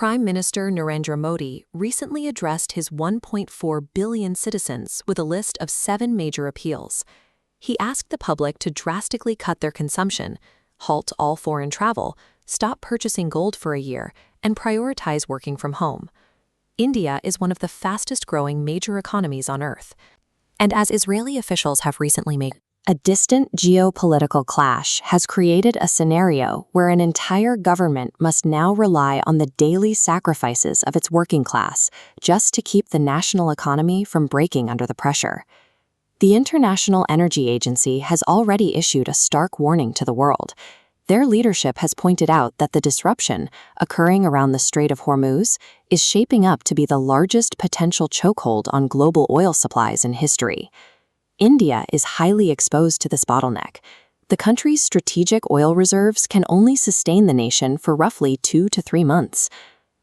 Prime Minister Narendra Modi recently addressed his 1.4 billion citizens with a list of 7 major appeals. He asked the public to drastically cut their consumption, halt all foreign travel, stop purchasing gold for a year, and prioritize working from home. India is one of the fastest-growing major economies on Earth. And as Israeli officials have recently made, a distant geopolitical clash has created a scenario where an entire government must now rely on the daily sacrifices of its working class just to keep the national economy from breaking under the pressure. The International Energy Agency has already issued a stark warning to the world. Their leadership has pointed out that the disruption occurring around the Strait of Hormuz is shaping up to be the largest potential chokehold on global oil supplies in history. India is highly exposed to this bottleneck. The country's strategic oil reserves can only sustain the nation for roughly 2 to 3 months.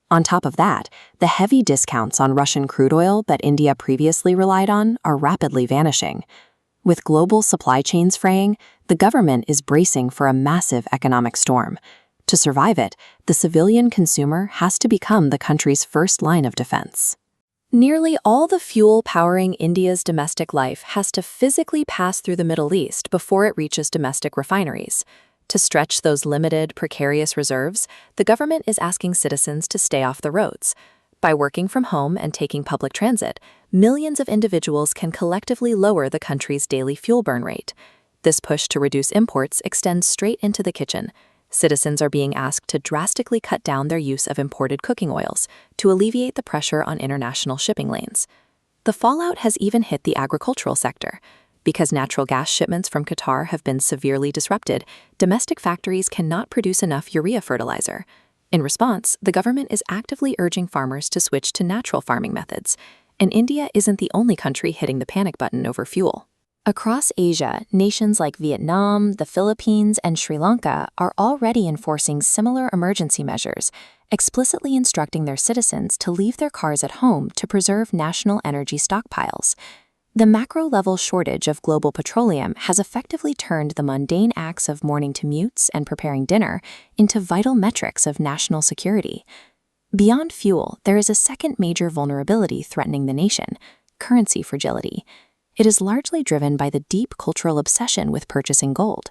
On top of that, the heavy discounts on Russian crude oil that India previously relied on are rapidly vanishing. With global supply chains fraying, the government is bracing for a massive economic storm. To survive it, the civilian consumer has to become the country's first line of defense. Nearly all the fuel powering India's domestic life has to physically pass through the Middle East before it reaches domestic refineries. To stretch those limited, precarious reserves, the government is asking citizens to stay off the roads. By working from home and taking public transit, millions of individuals can collectively lower the country's daily fuel burn rate. This push to reduce imports extends straight into the kitchen. Citizens are being asked to drastically cut down their use of imported cooking oils to alleviate the pressure on international shipping lanes. The fallout has even hit the agricultural sector. Because natural gas shipments from Qatar have been severely disrupted, domestic factories cannot produce enough urea fertilizer. In response, the government is actively urging farmers to switch to natural farming methods, and India isn't the only country hitting the panic button over fuel. Across Asia, nations like Vietnam, the Philippines, and Sri Lanka are already enforcing similar emergency measures, explicitly instructing their citizens to leave their cars at home to preserve national energy stockpiles. The macro-level shortage of global petroleum has effectively turned the mundane acts of morning commutes and preparing dinner into vital metrics of national security. Beyond fuel, there is a second major vulnerability threatening the nation: currency fragility. It is largely driven by the deep cultural obsession with purchasing gold.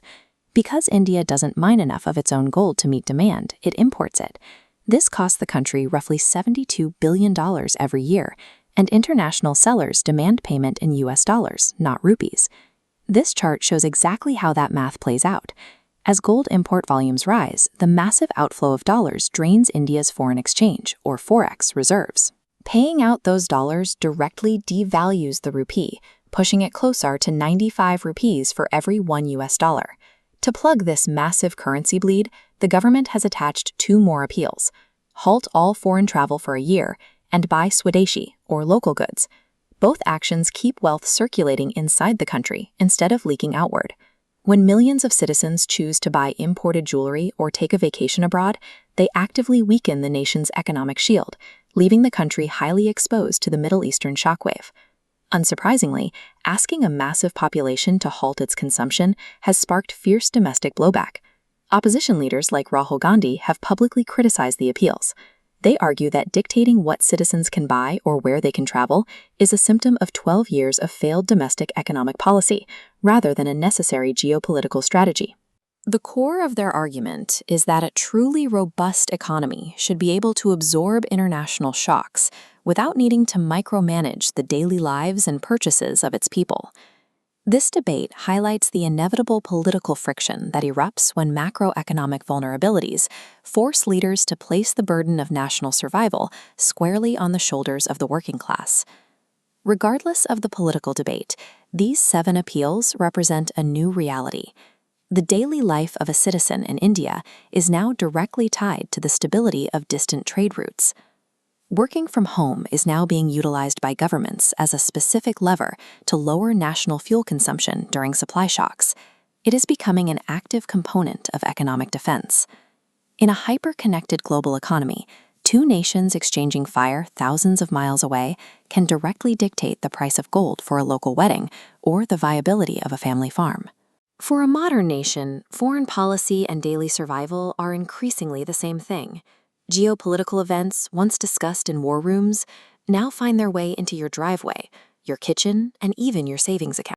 Because India doesn't mine enough of its own gold to meet demand, it imports it. This costs the country roughly $72 billion every year, and international sellers demand payment in US dollars, not rupees. This chart shows exactly how that math plays out. As gold import volumes rise, the massive outflow of dollars drains India's foreign exchange, or forex, reserves. Paying out those dollars directly devalues the rupee, pushing it closer to 95 rupees for every 1 US dollar. To plug this massive currency bleed, the government has attached 2 more appeals: halt all foreign travel for a year, and buy Swadeshi, or local goods. Both actions keep wealth circulating inside the country instead of leaking outward. When millions of citizens choose to buy imported jewelry or take a vacation abroad, they actively weaken the nation's economic shield, leaving the country highly exposed to the Middle Eastern shockwave. Unsurprisingly, asking a massive population to halt its consumption has sparked fierce domestic blowback. Opposition leaders like Rahul Gandhi have publicly criticized the appeals. They argue that dictating what citizens can buy or where they can travel is a symptom of 12 years of failed domestic economic policy, rather than a necessary geopolitical strategy. The core of their argument is that a truly robust economy should be able to absorb international shocks without needing to micromanage the daily lives and purchases of its people. This debate highlights the inevitable political friction that erupts when macroeconomic vulnerabilities force leaders to place the burden of national survival squarely on the shoulders of the working class. Regardless of the political debate, these 7 appeals represent a new reality. The daily life of a citizen in India is now directly tied to the stability of distant trade routes. Working from home is now being utilized by governments as a specific lever to lower national fuel consumption during supply shocks. It is becoming an active component of economic defense. In a hyper-connected global economy, 2 nations exchanging fire thousands of miles away can directly dictate the price of gold for a local wedding or the viability of a family farm. For a modern nation, foreign policy and daily survival are increasingly the same thing. Geopolitical events, once discussed in war rooms, now find their way into your driveway, your kitchen, and even your savings account.